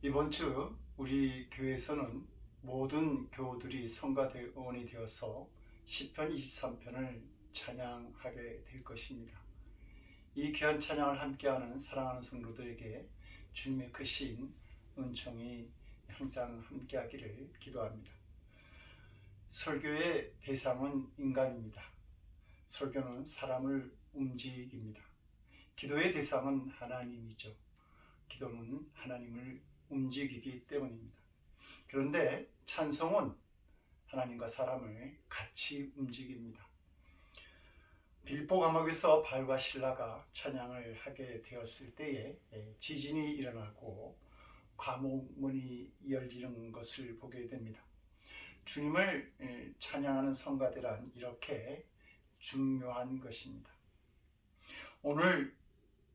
이번 주 우리 교회에서는 모든 교우들이 성가대원이 되어서 시편 23편을 찬양하게 될 것입니다. 이 귀한 찬양을 함께하는 사랑하는 성도들에게 주님의 크신 은총이 항상 함께하기를 기도합니다. 설교의 대상은 인간입니다. 설교는 사람을 움직입니다. 기도의 대상은 하나님이죠. 기도는 하나님을 움직이기 때문입니다. 그런데 찬송은 하나님과 사람을 같이 움직입니다. 빌보 감옥에서 바울과 실라가 찬양을 하게 되었을 때에 지진이 일어나고 감옥문이 열리는 것을 보게 됩니다. 주님을 찬양하는 성가대란 이렇게 중요한 것입니다. 오늘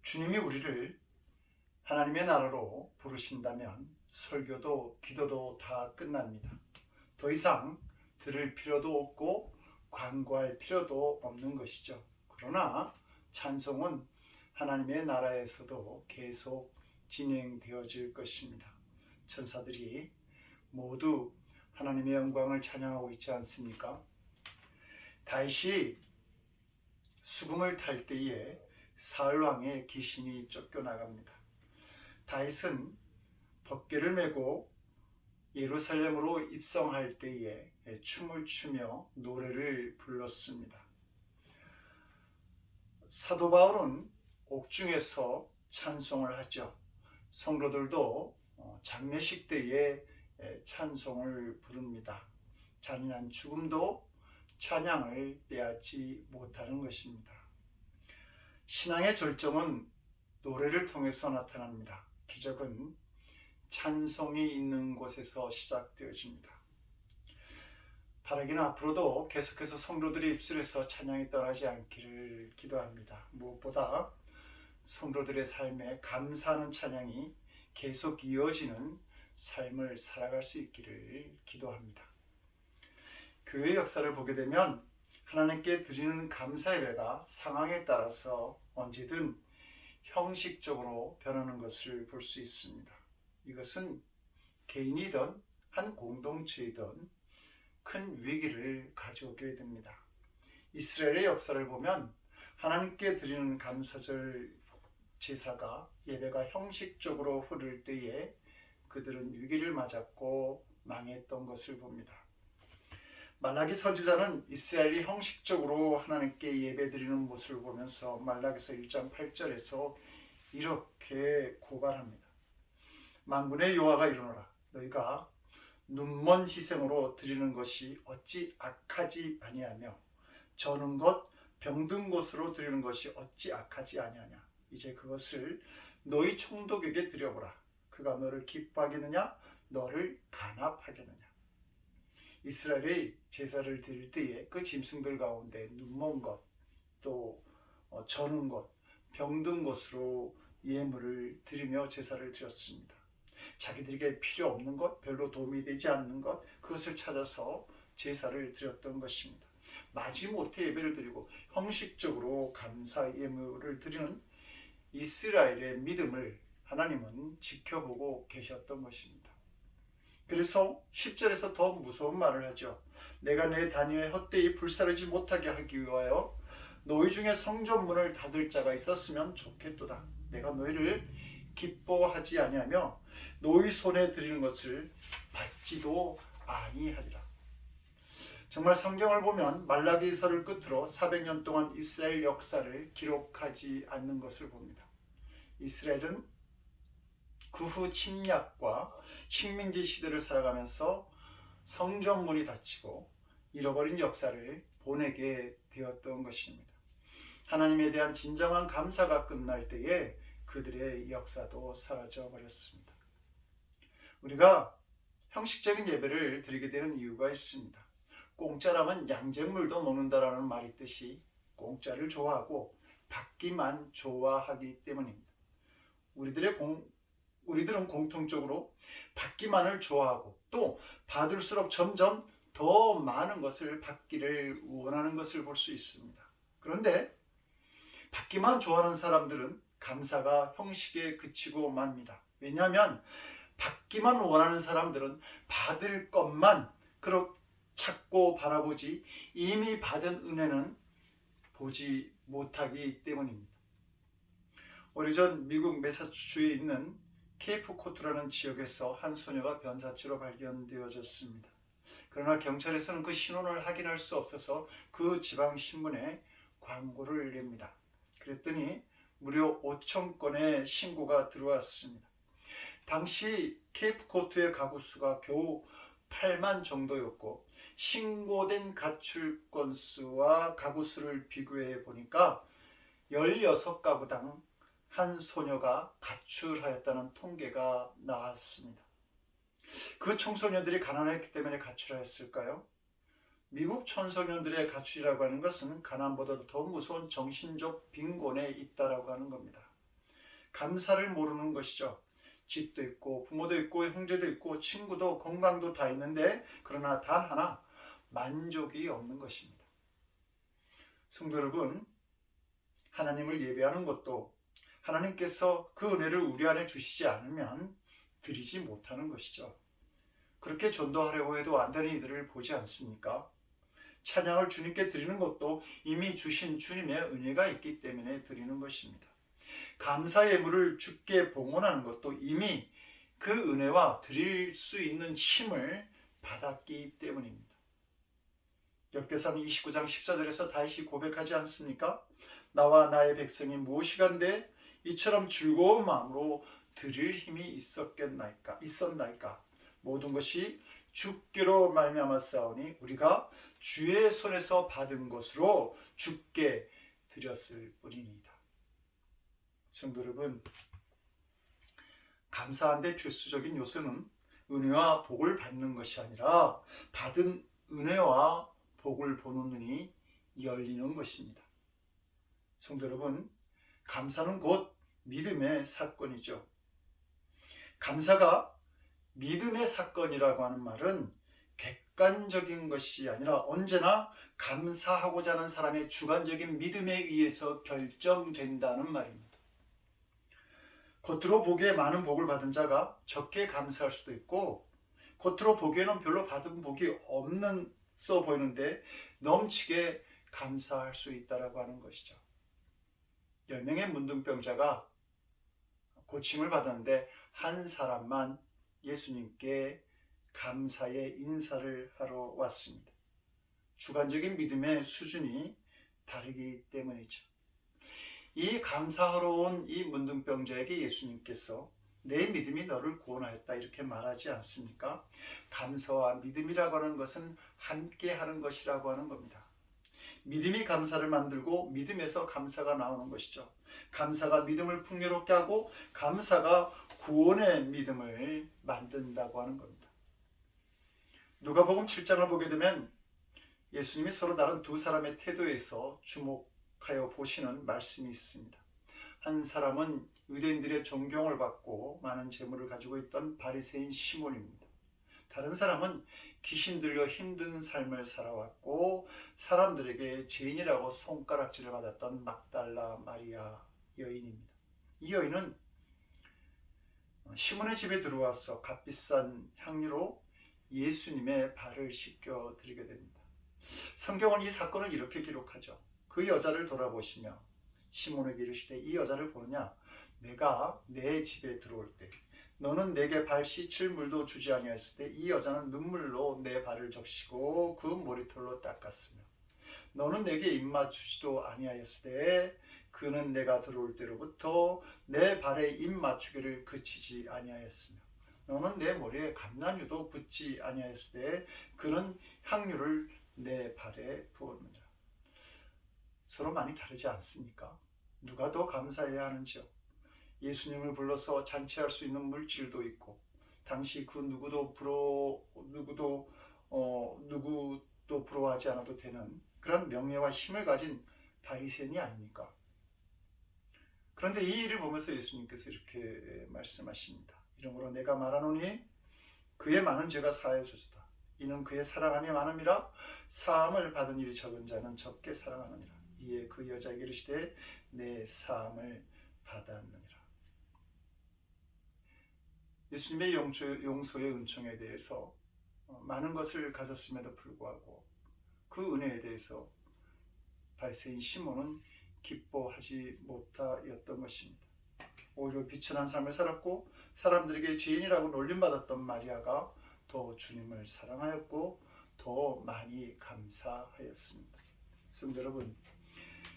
주님이 우리를 하나님의 나라로 부르신다면 설교도 기도도 다 끝납니다. 더 이상 들을 필요도 없고 광고할 필요도 없는 것이죠. 그러나 찬송은 하나님의 나라에서도 계속 진행되어질 것입니다. 천사들이 모두 하나님의 영광을 찬양하고 있지 않습니까? 다윗이 수금을 탈 때에 사울 왕의 귀신이 쫓겨나갑니다. 다윗은 법궤를 메고 예루살렘으로 입성할 때에 춤을 추며 노래를 불렀습니다. 사도 바울은 옥중에서 찬송을 하죠. 성도들도 장례식 때에 찬송을 부릅니다. 잔인한 죽음도 찬양을 빼앗지 못하는 것입니다. 신앙의 절정은 노래를 통해서 나타납니다. 기적은 찬송이 있는 곳에서 시작되어집니다. 바라기는 앞으로도 계속해서 성도들의 입술에서 찬양이 떠나지 않기를 기도합니다. 무엇보다 성도들의 삶에 감사하는 찬양이 계속 이어지는 삶을 살아갈 수 있기를 기도합니다. 교회의 역사를 보게 되면 하나님께 드리는 감사 예배가 상황에 따라서 언제든 형식적으로 변하는 것을 볼 수 있습니다. 이것은 개인이든 한 공동체이든 큰 위기를 가져오게 됩니다. 이스라엘의 역사를 보면 하나님께 드리는 감사절 제사가 예배가 형식적으로 흐를 때에 그들은 위기를 맞았고 망했던 것을 봅니다. 말라기 선지자는 이스라엘이 형식적으로 하나님께 예배드리는 모습을 보면서 말라기서 1장 8절에서 이렇게 고발합니다. 만군의 여호와가 이르노라. 너희가 눈먼 희생으로 드리는 것이 어찌 악하지 아니하며 저는 것 병든 것으로 드리는 것이 어찌 악하지 아니하냐. 이제 그것을 너희 총독에게 드려보라. 그가 너를 기뻐하겠느냐 너를 간합하겠느냐. 이스라엘의 제사를 드릴 때에 그 짐승들 가운데 눈먼 것, 또 저는 것, 병든 것으로 예물을 드리며 제사를 드렸습니다. 자기들에게 필요 없는 것, 별로 도움이 되지 않는 것, 그것을 찾아서 제사를 드렸던 것입니다. 마지못해 예배를 드리고 형식적으로 감사 예물을 드리는 이스라엘의 믿음을 하나님은 지켜보고 계셨던 것입니다. 그래서 10절에서 더 무서운 말을 하죠. 내가 내 다니엘 헛되이 불사르지 못하게 하기 위하여 너희 중에 성전문을 닫을 자가 있었으면 좋겠도다. 내가 너희를 기뻐하지 아니하며 너희 손에 드리는 것을 받지도 아니하리라. 정말 성경을 보면 말라기서를 끝으로 400년 동안 이스라엘 역사를 기록하지 않는 것을 봅니다. 이스라엘은 그 후 침략과 식민지 시대를 살아가면서 성전문이 닫히고 잃어버린 역사를 보내게 되었던 것입니다. 하나님에 대한 진정한 감사가 끝날 때에 그들의 역사도 사라져 버렸습니다. 우리가 형식적인 예배를 드리게 되는 이유가 있습니다. 공짜라면 양잿물도 먹는다라는 말이 있듯이 공짜를 좋아하고 받기만 좋아하기 때문입니다. 우리들은 공통적으로 받기만을 좋아하고 또 받을수록 점점 더 많은 것을 받기를 원하는 것을 볼 수 있습니다. 그런데 받기만 좋아하는 사람들은 감사가 형식에 그치고 맙니다. 왜냐하면 받기만 원하는 사람들은 받을 것만 그렇게 찾고 바라보지 이미 받은 은혜는 보지 못하기 때문입니다. 오래전 미국 매사추세츠주에 있는 케이프 코트라는 지역에서 한 소녀가 변사체로 발견되어졌습니다. 그러나 경찰에서는 그 신원을 확인할 수 없어서 그 지방 신문에 광고를 냅니다. 그랬더니 무려 5천 건의 신고가 들어왔습니다. 당시 케이프 코트의 가구 수가 겨우 8만 정도였고 신고된 가출 건수와 가구 수를 비교해 보니까 16가구당 한 소녀가 가출하였다는 통계가 나왔습니다. 그 청소년들이 가난했기 때문에 가출하였을까요? 미국 청소년들의 가출이라고 하는 것은 가난보다도 더 무서운 정신적 빈곤에 있다라고 하는 겁니다. 감사를 모르는 것이죠. 집도 있고 부모도 있고 형제도 있고 친구도 건강도 다 있는데 그러나 단 하나 만족이 없는 것입니다. 성도 여러분, 하나님을 예배하는 것도 하나님께서 그 은혜를 우리 안에 주시지 않으면 드리지 못하는 것이죠. 그렇게 전도하려고 해도 안 되는 이들을 보지 않습니까? 찬양을 주님께 드리는 것도 이미 주신 주님의 은혜가 있기 때문에 드리는 것입니다. 감사 예물을 주께 봉헌하는 것도 이미 그 은혜와 드릴 수 있는 힘을 받았기 때문입니다. 역대상 29장 14절에서 다윗이 고백하지 않습니까? 나와 나의 백성이 무엇이간데 이처럼 즐거운 마음으로 드릴 힘이 있었나이까? 모든 것이 주께로 말미암았사오니 우리가 주의 손에서 받은 것으로 주께 드렸을 뿐이니이다. 성도 여러분, 감사한데 필수적인 요소는 은혜와 복을 받는 것이 아니라 받은 은혜와 복을 보는 눈이 열리는 것입니다. 성도 여러분, 감사는 곧 믿음의 사건이죠. 감사가 믿음의 사건이라고 하는 말은 객관적인 것이 아니라 언제나 감사하고자 하는 사람의 주관적인 믿음에 의해서 결정된다는 말입니다. 겉으로 보기에 많은 복을 받은 자가 적게 감사할 수도 있고 겉으로 보기에는 별로 받은 복이 없어 보이는데 넘치게 감사할 수 있다고 하는 것이죠. 10명의 문둥병자가 고침을 받았는데 한 사람만 예수님께 감사의 인사를 하러 왔습니다. 주관적인 믿음의 수준이 다르기 때문이죠. 이 감사하러 온 이 문둥병자에게 예수님께서 내 믿음이 너를 구원하였다 이렇게 말하지 않습니까? 감사와 믿음이라고 하는 것은 함께 하는 것이라고 하는 겁니다. 믿음이 감사를 만들고 믿음에서 감사가 나오는 것이죠. 감사가 믿음을 풍요롭게 하고 감사가 구원의 믿음을 만든다고 하는 겁니다. 누가복음 7장을 보게 되면 예수님이 서로 다른 두 사람의 태도에서 주목하여 보시는 말씀이 있습니다. 한 사람은 유대인들의 존경을 받고 많은 재물을 가지고 있던 바리새인 시몬입니다. 다른 사람은 귀신 들려 힘든 삶을 살아왔고 사람들에게 죄인이라고 손가락질을 받았던 막달라 마리아 여인입니다. 이 여인은 시몬의 집에 들어와서 값비싼 향유로 예수님의 발을 씻겨 드리게 됩니다. 성경은 이 사건을 이렇게 기록하죠. 그 여자를 돌아보시며 시몬에게 이르시되 이 여자를 보느냐? 내가 내 집에 들어올 때 너는 내게 발 씻을 물도 주지 아니하였을 때 이 여자는 눈물로 내 발을 적시고 그 머리털로 닦았으며 너는 내게 입 맞추지도 아니하였을 때 그는 내가 들어올 때로부터 내 발에 입 맞추기를 그치지 아니하였으며 너는 내 머리에 감난유도 붓지 아니하였을 때 그는 향유를 내 발에 부었느니라. 서로 많이 다르지 않습니까? 누가 더 감사해야 하는지요? 예수님을 불러서 잔치할 수 있는 물질도 있고 당시 그 누구도 부러워하지 않아도 되는 그런 명예와 힘을 가진 바리새인이 아닙니까? 그런데 이 일을 보면서 예수님께서 이렇게 말씀하십니다. 이러므로 내가 말하노니 그의 많은 죄가 사하여졌다. 이는 그의 사랑함이 많음이라 사함을 받은 일이 적은 자는 적게 사랑하느니라. 이에 그 여자에게 이르시되 내 사함을 받았느니라. 예수님의 용서의 은총에 대해서 많은 것을 가졌음에도 불구하고 그 은혜에 대해서 바리새인 시몬은 기뻐하지 못하였던 것입니다. 오히려 비천한 삶을 살았고 사람들에게 죄인이라고 놀림받았던 마리아가 더 주님을 사랑하였고 더 많이 감사하였습니다. 성도 여러분,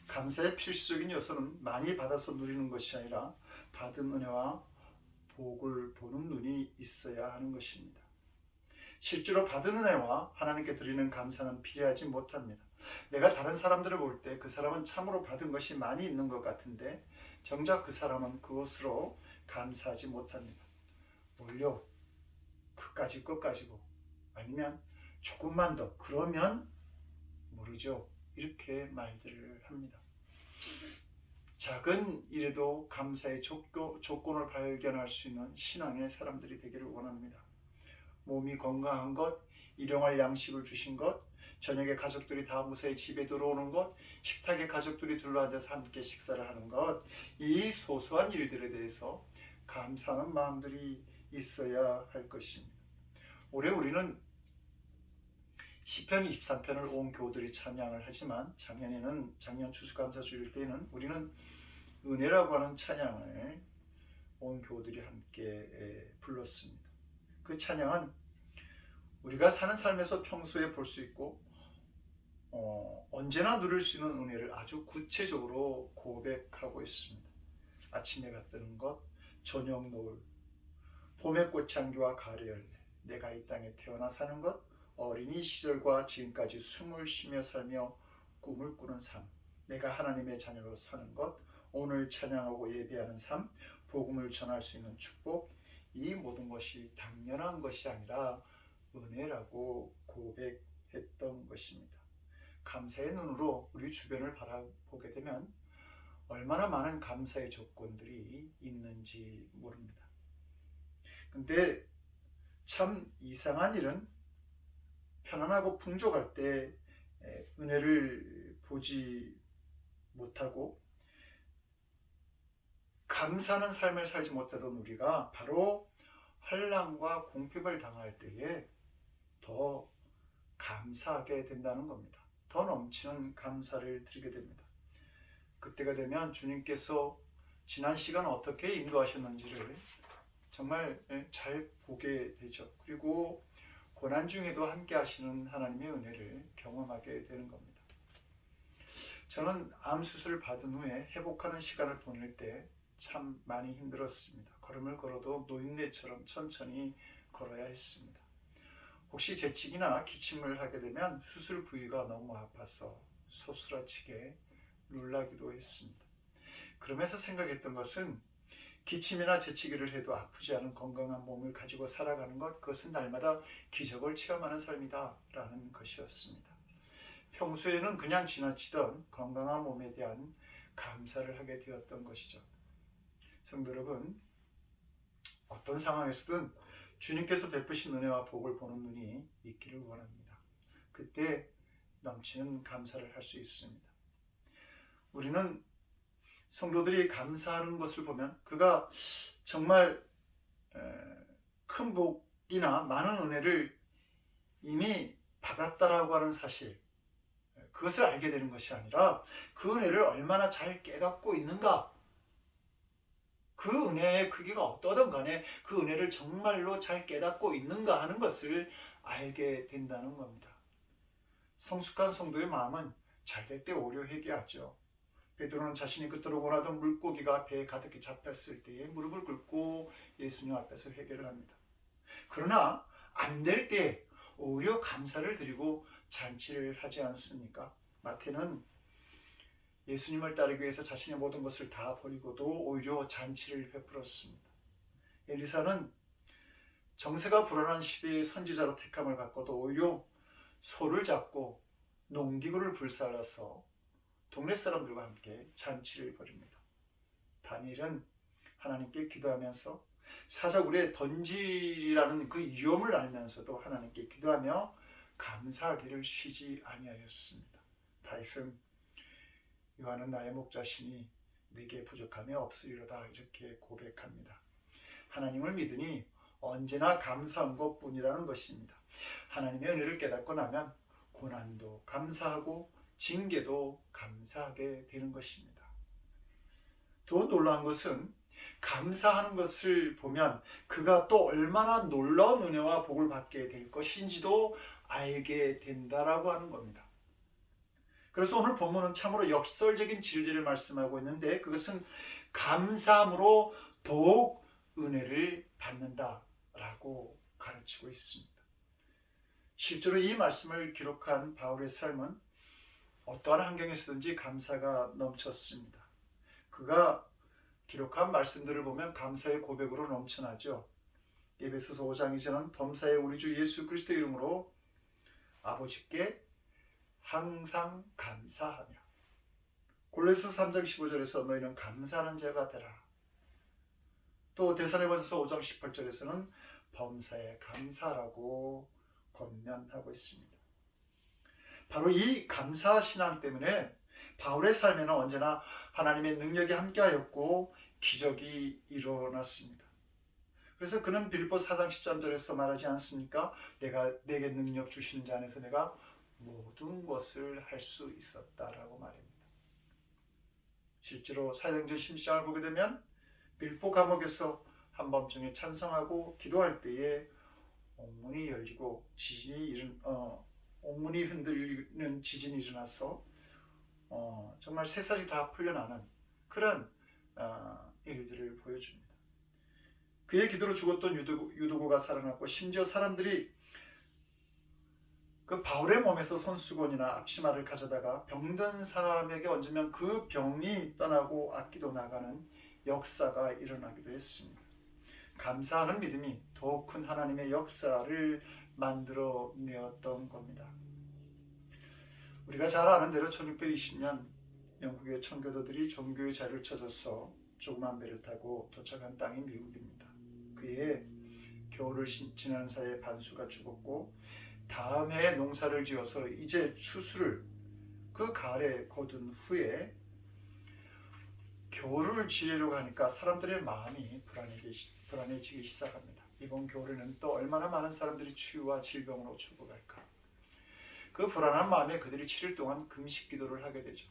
감사의 필수적인 요소는 많이 받아서 누리는 것이 아니라 받은 은혜와 복을 보는 눈이 있어야 하는 것입니다. 실제로 받은 은혜와 하나님께 드리는 감사는 비례하지 못합니다. 내가 다른 사람들을 볼 때 그 사람은 참으로 받은 것이 많이 있는 것 같은데 정작 그 사람은 그것으로 감사하지 못합니다. 오히려 그까짓 것 가지고 아니면 조금만 더 그러면 모르죠. 이렇게 말들을 합니다. 작은 일에도 감사의 조건을 발견할 수 있는 신앙의 사람들이 되기를 원합니다. 몸이 건강한 것, 일용할 양식을 주신 것, 저녁에 가족들이 다 무사히 집에 들어오는 것, 식탁에 가족들이 둘러앉아서 함께 식사를 하는 것, 이 소소한 일들에 대해서 감사하는 마음들이 있어야 할 것입니다. 올해 우리는 시편 23편을 온 교우들이 찬양을 하지만 작년 추수감사주일 때는 우리는 은혜라고 하는 찬양을 온 교우들이 함께 불렀습니다. 그 찬양은 우리가 사는 삶에서 평소에 볼 수 있고 언제나 누릴 수 있는 은혜를 아주 구체적으로 고백하고 있습니다. 아침에 갔다는 것, 저녁 노을, 봄의 꽃향기와 가을 열매, 내가 이 땅에 태어나 사는 것, 어린이 시절과 지금까지 숨을 쉬며 살며 꿈을 꾸는 삶, 내가 하나님의 자녀로 사는 것, 오늘 찬양하고 예배하는 삶, 복음을 전할 수 있는 축복, 이 모든 것이 당연한 것이 아니라 은혜라고 고백했던 것입니다. 감사의 눈으로 우리 주변을 바라보게 되면 얼마나 많은 감사의 조건들이 있는지 모릅니다. 근데 참 이상한 일은 편안하고 풍족할 때 은혜를 보지 못하고 감사하는 삶을 살지 못하던 우리가 바로 환난과 공핍을 당할 때에 더 감사하게 된다는 겁니다. 더 넘치는 감사를 드리게 됩니다. 그때가 되면 주님께서 지난 시간 어떻게 인도하셨는지를 정말 잘 보게 되죠. 그리고 고난 중에도 함께 하시는 하나님의 은혜를 경험하게 되는 겁니다. 저는 암 수술 받은 후에 회복하는 시간을 보낼 때 참 많이 힘들었습니다. 걸음을 걸어도 노인네처럼 천천히 걸어야 했습니다. 혹시 재채기나 기침을 하게 되면 수술 부위가 너무 아파서 소스라치게 놀라기도 했습니다. 그러면서 생각했던 것은 기침이나 재채기를 해도 아프지 않은 건강한 몸을 가지고 살아가는 것, 그것은 날마다 기적을 체험하는 삶이다 라는 것이었습니다. 평소에는 그냥 지나치던 건강한 몸에 대한 감사를 하게 되었던 것이죠. 성도 여러분, 어떤 상황에서든 주님께서 베푸신 은혜와 복을 보는 눈이 있기를 원합니다. 그때 넘치는 감사를 할 수 있습니다. 우리는 성도들이 감사하는 것을 보면 그가 정말 큰 복이나 많은 은혜를 이미 받았다라고 하는 사실, 그것을 알게 되는 것이 아니라 그 은혜를 얼마나 잘 깨닫고 있는가, 그 은혜의 크기가 어떠든 간에 그 은혜를 정말로 잘 깨닫고 있는가 하는 것을 알게 된다는 겁니다. 성숙한 성도의 마음은 잘 될 때 오히려 회개하죠. 베드로는 자신이 그토록 원하던 물고기가 배에 가득히 잡혔을 때에 무릎을 꿇고 예수님 앞에서 회개를 합니다. 그러나 안 될 때 오히려 감사를 드리고 잔치를 하지 않습니까? 마태는 예수님을 따르기 위해서 자신의 모든 것을 다 버리고도 오히려 잔치를 베풀었습니다. 엘리사는 정세가 불안한 시대의 선지자로 택함을 받고도 오히려 소를 잡고 농기구를 불살라서 동네 사람들과 함께 잔치를 벌입니다. 다니엘은 하나님께 기도하면서 사자굴에 던지리라는 그 위험을 알면서도 하나님께 기도하며 감사하기를 쉬지 아니하였습니다. 다윗은 요한은 나의 목자시니 내게 부족함이 없으리로다 이렇게 고백합니다. 하나님을 믿으니 언제나 감사한 것뿐이라는 것입니다. 하나님의 은혜를 깨닫고 나면 고난도 감사하고 징계도 감사하게 되는 것입니다. 더 놀라운 것은 감사하는 것을 보면 그가 또 얼마나 놀라운 은혜와 복을 받게 될 것인지도 알게 된다라고 하는 겁니다. 그래서 오늘 본문은 참으로 역설적인 진리를 말씀하고 있는데, 그것은 감사함으로 더욱 은혜를 받는다라고 가르치고 있습니다. 실제로 이 말씀을 기록한 바울의 삶은 어떠한 환경에서든지 감사가 넘쳤습니다. 그가 기록한 말씀들을 보면 감사의 고백으로 넘쳐나죠. 에베소서 5장 2절은 범사에 우리 주 예수 그리스도 이름으로 아버지께 항상 감사하며, 골로새서 3장 15절에서 너희는 감사하는 자가 되라. 또 데살로니가전서 5장 18절에서는 범사에 감사라고 권면하고 있습니다. 바로 이 감사 신앙 때문에 바울의 삶에는 언제나 하나님의 능력이 함께하였고 기적이 일어났습니다. 그래서 그는 빌립보 4장 13절에서 말하지 않습니까? 내게 능력 주시는 자 안에서 내가 모든 것을 할 수 있었다라고 말합니다. 실제로 사도행전 16장을 보게 되면 빌립보 감옥에서 한밤중에 찬송하고 기도할 때에 옥문이 열리고 옥문이 흔들리는 지진이 일어나서 정말 새살이 다 풀려나는 그런 일들을 보여줍니다. 그의 기도로 죽었던 유도고가 살아났고, 심지어 사람들이 그 바울의 몸에서 손수건이나 앞치마를 가져다가 병든 사람에게 얹으면 그 병이 떠나고 악기도 나가는 역사가 일어나기도 했습니다. 감사하는 믿음이 더욱 큰 하나님의 역사를 만들어내었던 겁니다. 우리가 잘 아는 대로 1620년 영국의 청교도들이 종교의 자리를 찾아서 조그만 배를 타고 도착한 땅이 미국입니다. 그해 겨울을 지나는 사이에 반수가 죽었고, 다음 해에 농사를 지어서 이제 추수를 그 가을에 거둔 후에 겨울을 지내려고 하니까 사람들의 마음이 불안해지기 시작합니다. 이번 겨울에는 또 얼마나 많은 사람들이 추위와 질병으로 죽어갈까. 그 불안한 마음에 그들이 7일 동안 금식 기도를 하게 되죠.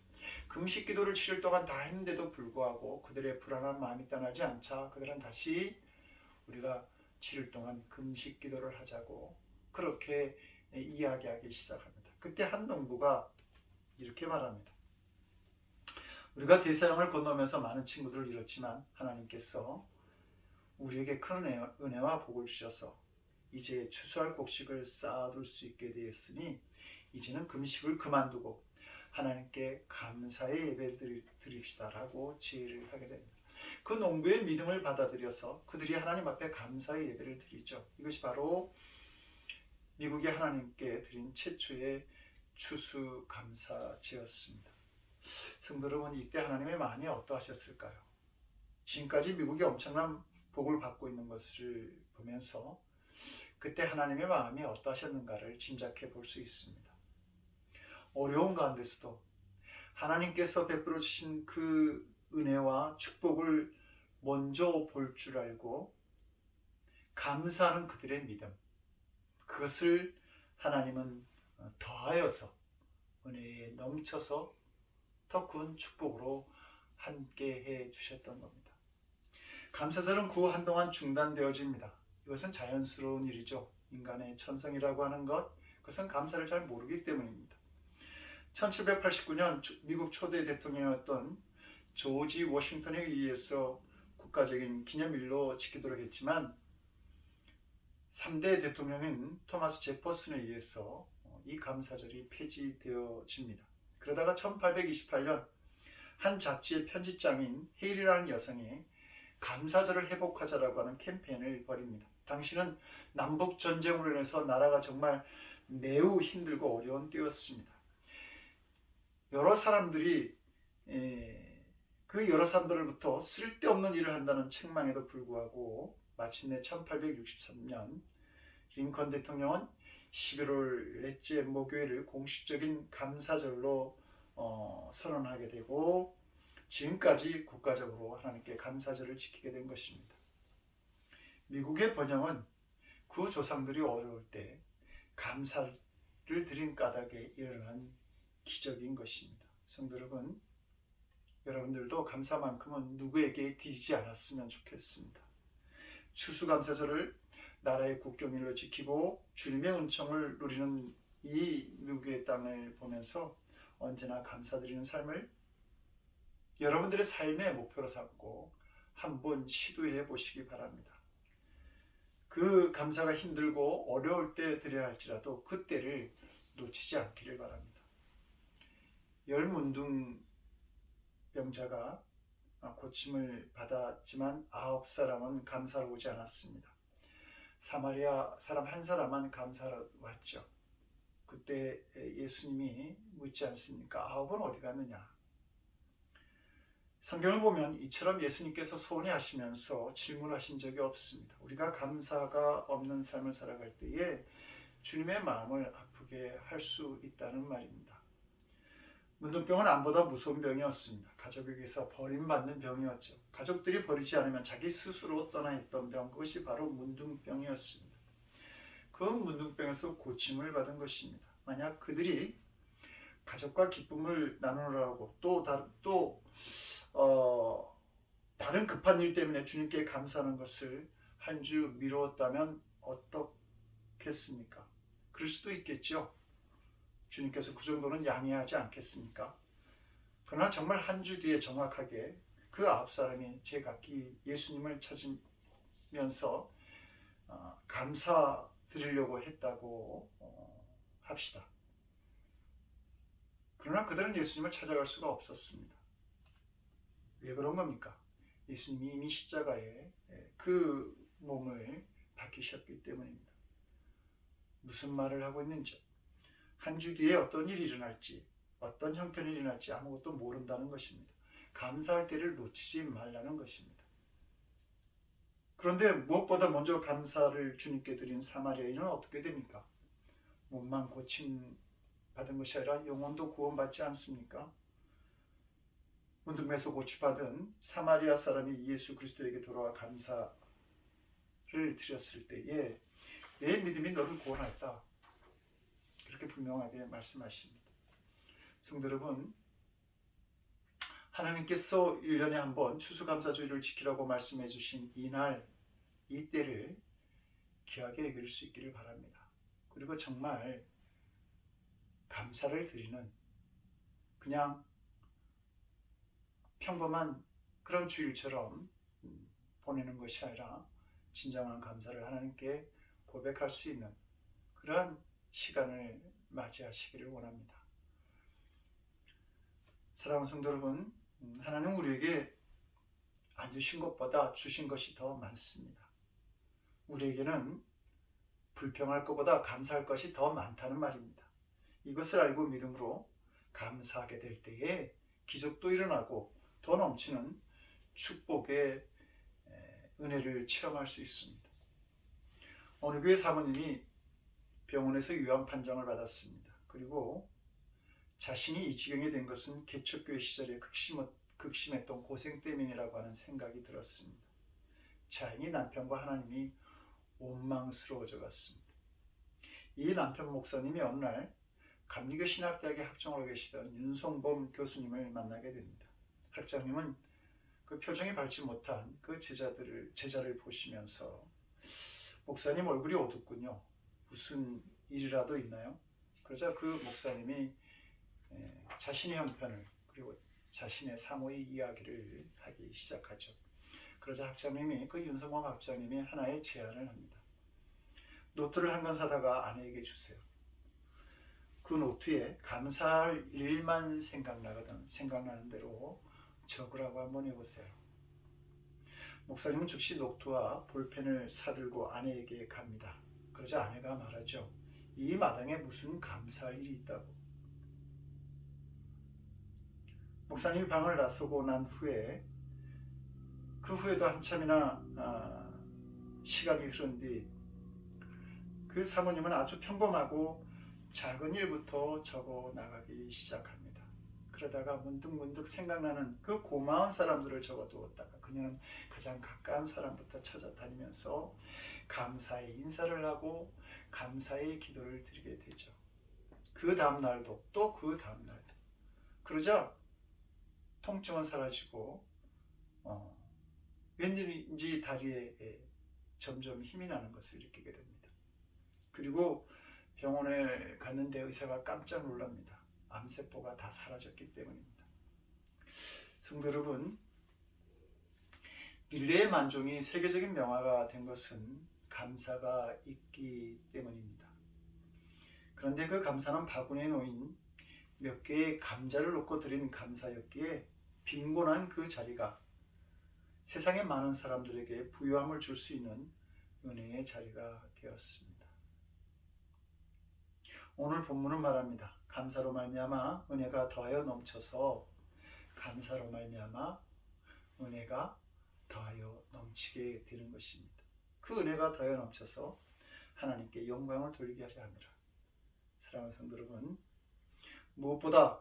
금식 기도를 7일 동안 다 했는데도 불구하고 그들의 불안한 마음이 떠나지 않자 그들은 다시 우리가 7일 동안 금식 기도를 하자고 그렇게 이야기하기 시작합니다. 그때 한 농부가 이렇게 말합니다. 우리가 대서양을 건너면서 많은 친구들을 잃었지만 하나님께서 우리에게 큰 은혜와 복을 주셔서 이제 추수할 곡식을 쌓아둘 수 있게 되었으니 이제는 금식을 그만두고 하나님께 감사의 예배를 드립시다라고 제의를 하게 됩니다. 그 농부의 믿음을 받아들여서 그들이 하나님 앞에 감사의 예배를 드리죠. 이것이 바로 미국이 하나님께 드린 최초의 추수 감사제였습니다. 성도 여러분, 이때 하나님의 마음이 어떠하셨을까요? 지금까지 미국이 엄청난 복을 받고 있는 것을 보면서 그때 하나님의 마음이 어떠하셨는가를 짐작해 볼 수 있습니다. 어려운 가운데서도 하나님께서 베풀어 주신 그 은혜와 축복을 먼저 볼 줄 알고 감사하는 그들의 믿음, 그것을 하나님은 더하여서 은혜에 넘쳐서 더 큰 축복으로 함께 해 주셨던 겁니다. 감사절은 그 후 한동안 중단되어집니다. 이것은 자연스러운 일이죠. 인간의 천성이라고 하는 것, 그것은 감사를 잘 모르기 때문입니다. 1789년 미국 초대 대통령이었던 조지 워싱턴에 의해서 국가적인 기념일로 지키도록 했지만 3대 대통령인 토마스 제퍼슨에 의해서 이 감사절이 폐지되어집니다. 그러다가 1828년 한 잡지의 편집장인 헤일이라는 여성이 감사절을 회복하자라고 하는 캠페인을 벌입니다. 당시는 남북전쟁으로 인해서 나라가 정말 매우 힘들고 어려운 때였습니다. 여러 사람들이 그 여러 사람들로부터 쓸데없는 일을 한다는 책망에도 불구하고 마침내 1863년 링컨 대통령은 11월 넷째 목요일을 공식적인 감사절로 선언하게 되고 지금까지 국가적으로 하나님께 감사절을 지키게 된 것입니다. 미국의 번영은 그 조상들이 어려울 때 감사를 드린 까닭에 일어난 기적인 것입니다. 성도 여러분, 여러분들도 감사만큼은 누구에게 뒤지지 않았으면 좋겠습니다. 추수감사절을 나라의 국경일로 지키고 주님의 은총을 누리는 이 미국의 땅을 보면서 언제나 감사드리는 삶을 여러분들의 삶의 목표로 삼고 한번 시도해 보시기 바랍니다. 그 감사가 힘들고 어려울 때 드려야 할지라도 그때를 놓치지 않기를 바랍니다. 10문둥병자가 고침을 받았지만 9사람은 감사로 오지 않았습니다. 사마리아 사람 한 사람만 감사로 왔죠. 그때 예수님이 묻지 않습니까? 9은 어디 갔느냐? 성경을 보면 이처럼 예수님께서 소원해하시면서 질문하신 적이 없습니다. 우리가 감사가 없는 삶을 살아갈 때에 주님의 마음을 아프게 할 수 있다는 말입니다. 문둥병은 암보다 무서운 병이었습니다. 가족에게서 버림받는 병이었죠. 가족들이 버리지 않으면 자기 스스로 떠나 있던 병, 그것이 바로 문둥병이었습니다. 그 문둥병에서 고침을 받은 것입니다. 만약 그들이 가족과 기쁨을 나누느라고 다른 급한 일 때문에 주님께 감사하는 것을 한 주 미루었다면 어떻겠습니까? 그럴 수도 있겠죠. 주님께서 그 정도는 양해하지 않겠습니까? 그러나 정말 한 주 뒤에 정확하게 그 9사람이 제각기 예수님을 찾으면서 감사드리려고 했다고 합시다. 그러나 그들은 예수님을 찾아갈 수가 없었습니다. 왜 그런 겁니까? 예수님이 이미 십자가에 그 몸을 박히셨기 때문입니다. 무슨 말을 하고 있는지요? 한 주 뒤에 어떤 일이 일어날지, 어떤 형편이 일어날지 아무것도 모른다는 것입니다. 감사할 때를 놓치지 말라는 것입니다. 그런데 무엇보다 먼저 감사를 주님께 드린 사마리아인은 어떻게 됩니까? 몸만 고침 받은 것이 아니라 영혼도 구원받지 않습니까? 문둥병에서 고침받은 사마리아 사람이 예수 그리스도에게 돌아와 감사를 드렸을 때에 내 믿음이 너를 구원했다. 그렇게 분명하게 말씀하십니다. 성도 여러분, 하나님께서 1년에 한 번 추수감사주의를 지키라고 말씀해 주신 이날, 이때를 귀하게 여길 수 있기를 바랍니다. 그리고 정말 감사를 드리는 그냥 평범한 그런 주일처럼 보내는 것이 아니라 진정한 감사를 하나님께 고백할 수 있는 그런 시간을 맞이하시기를 원합니다. 사랑하는 성도 여러분, 하나님 우리에게 안 주신 것보다 주신 것이 더 많습니다. 우리에게는 불평할 것보다 감사할 것이 더 많다는 말입니다. 이것을 알고 믿음으로 감사하게 될 때에 기적도 일어나고 더 넘치는 축복의 은혜를 체험할 수 있습니다. 어느 교회 사모님이 병원에서 유암 판정을 받았습니다. 그리고 자신이 이 지경이 된 것은 개척교회 시절에 극심했던 고생 때문이라고 하는 생각이 들었습니다. 자연히 남편과 하나님이 원망스러워져 갔습니다. 이 남편 목사님이 어느 날 감리교 신학대학에 학종하고 계시던 윤성범 교수님을 만나게 됩니다. 학장님은 그 표정이 밝지 못한 그 제자를 보시면서 목사님 얼굴이 어둡군요. 무슨 일이라도 있나요? 그러자 그 목사님이 자신의 형편을 그리고 자신의 사모의 이야기를 하기 시작하죠. 그러자 학장님이 그 윤성범 학장님이 하나의 제안을 합니다. 노트를 한 권 사다가 아내에게 주세요. 그 노트에 감사할 일만 생각나는 대로 적으라고 한번 해보세요. 목사님은 즉시 노트와 볼펜을 사들고 아내에게 갑니다. 그러자 아내가 말하죠. 이 마당에 무슨 감사할 일이 있다고. 목사님이 방을 나서고 난 후에 그 후에도 한참이나 시간이 흐른 뒤 그 사모님은 아주 평범하고 작은 일부터 적어 나가기 시작합니다. 그러다가 문득문득 생각나는 그 고마운 사람들을 적어두었다가 그녀는 가장 가까운 사람부터 찾아다니면서 감사의 인사를 하고 감사의 기도를 드리게 되죠. 그 다음 날도 또 그 다음 날도. 그러자 통증은 사라지고 웬일인지 다리에 점점 힘이 나는 것을 느끼게 됩니다. 그리고 병원에 갔는데 의사가 깜짝 놀랍니다. 암세포가 다 사라졌기 때문입니다. 성도 여러분, 밀레의 만종이 세계적인 명화가 된 것은 감사가 있기 때문입니다. 그런데 그 감사는 바구니에 놓인 몇 개의 감자를 놓고 드린 감사였기에 빈곤한 그 자리가 세상의 많은 사람들에게 부유함을 줄 수 있는 은혜의 자리가 되었습니다. 오늘 본문은 말합니다. 감사로 말미암아 은혜가 더하여 넘쳐서 감사로 말미암아 은혜가 더하여 넘치게 되는 것입니다. 그 은혜가 더하여 넘쳐서 하나님께 영광을 돌리게 하려 함이라. 사랑하는 성도 여러분, 무엇보다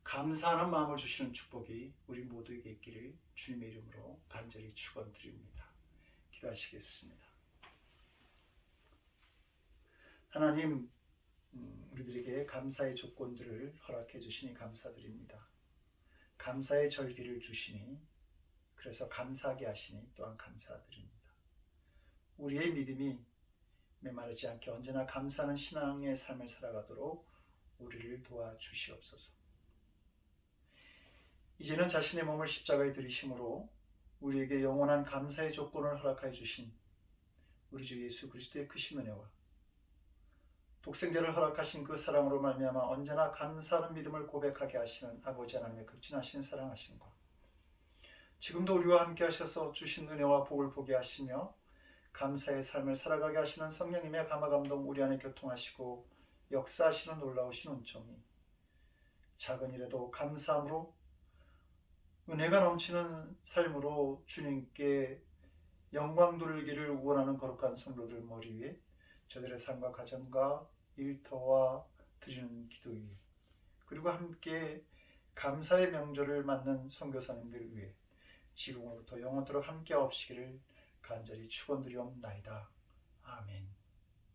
감사하는 마음을 주시는 축복이 우리 모두에게 있기를 주님의 이름으로 간절히 축원드립니다. 기도하시겠습니다. 하나님, 우리들에게 감사의 조건들을 허락해 주시니 감사드립니다. 감사의 절기를 주시니, 그래서 감사하게 하시니 또한 감사드립니다. 우리의 믿음이 메마르지 않게 언제나 감사하는 신앙의 삶을 살아가도록 우리를 도와주시옵소서. 이제는 자신의 몸을 십자가에 들이심으로 우리에게 영원한 감사의 조건을 허락하여 주신 우리 주 예수 그리스도의 크신 은혜와 독생자를 허락하신 그 사랑으로 말미암아 언제나 감사하는 믿음을 고백하게 하시는 아버지 하나님의 극진하신 사랑하심과 지금도 우리와 함께 하셔서 주신 은혜와 복을 보게 하시며 감사의 삶을 살아가게 하시는 성령님의 감화감동 우리 안에 교통하시고 역사하시는 놀라우신 은총이 작은 일에도 감사함으로 은혜가 넘치는 삶으로 주님께 영광 돌리기를 원하는 거룩한 성도들 머리 위에 저들의 삶과 가정과 일터와 드리는 기도 위에 그리고 함께 감사의 명절을 맞는 선교사님들 위해 지금으로부터 영원토록 함께 하옵시기를 간절히 축원드리옵나이다. 아멘.